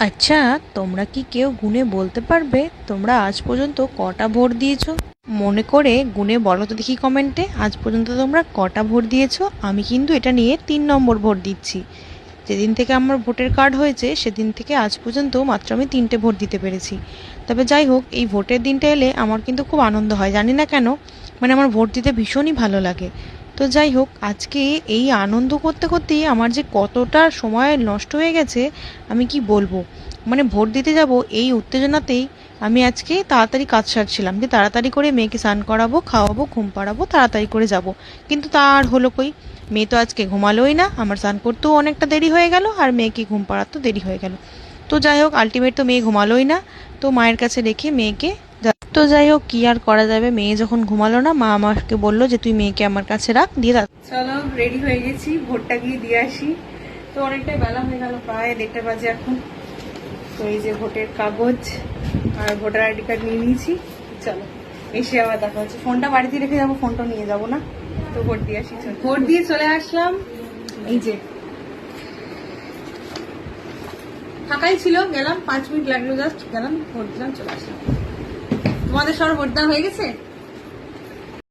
আচ্ছা, তোমরা কি কেউ গুনে বলতে পারবে তোমরা আজ পর্যন্ত কটা ভোট দিয়েছো? মনে করে গুনে বলো তো দেখি কমেন্টে আজ পর্যন্ত তোমরা কটা ভোট দিয়েছো। আমি কিন্তু এটা নিয়ে 3 নম্বর ভোট দিচ্ছি। যেদিন থেকে আমার ভোটের কার্ড হয়েছে সেদিন থেকে আজ পর্যন্ত মাত্র আমি 3টে ভোট দিতে পেরেছি। তবে যাই হোক, এই ভোটের দিনটা এলে আমার কিন্তু খুব আনন্দ হয়, জানি না কেন। মানে আমার ভোট দিতে ভীষণই ভালো লাগে। তো যাই হোক, আজকে এই আনন্দ করতে করতেই আমার যে কতটা সময় নষ্ট হয়ে গেছে আমি কি বলবো। মানে ভোট দিতে যাব এই উত্তেজনাতেই আমি আজকে তাড়াতাড়ি কাজ সারছিলাম, যে তাড়াতাড়ি করে মেয়েকে স্নান করাবো, খাওয়াবো, ঘুম পাড়াবো, তাড়াতাড়ি করে যাব। কিন্তু তা আর হলো কই, মেয়ে তো আজকে ঘুমালোই না, আমার স্নান করতেও অনেকটা দেরি হয়ে গেল আর মেয়েকে ঘুম পাড়াতেও দেরি হয়ে গেল। তো যাই হোক, আলটিমেট তো মেয়ে ঘুমালোই না। তো মায়ের কাছে রেখে মেয়েকে তো যাই হোক, কি আর করা যাবে, মেয়ে যখন ঘুমালো না মা আমাকে বললো যে তুই মেয়েকে আমার কাছে রাখ, দিয়ে চলো রেডি হয়ে গেছি, ভোটটা গিয়ে দিয়ে আসি। তো অনেকটাই বেলা হয়ে গেল, প্রায় 1:30 বাজে এখন। তো এই যে ভোটের কাগজ আর ভোটার আইডি কার্ড নিয়ে নিয়েছি। চলো এসে আবার দেখা হচ্ছে। ফোনটা বাড়িতে রেখে যাবো, ফোনটা নিয়ে যাবো না। তো ভোট দিয়ে আসি, ভোট দিয়ে চলে আসলাম। এই যে ফাঁকাই ছিল, গেলাম 5 মিনিট লাগলো, জাস্ট গেলাম, ভোট দিলাম, চলে আসলাম। তোমাদের সবার ভোট দেওয়া হয়ে গেছে?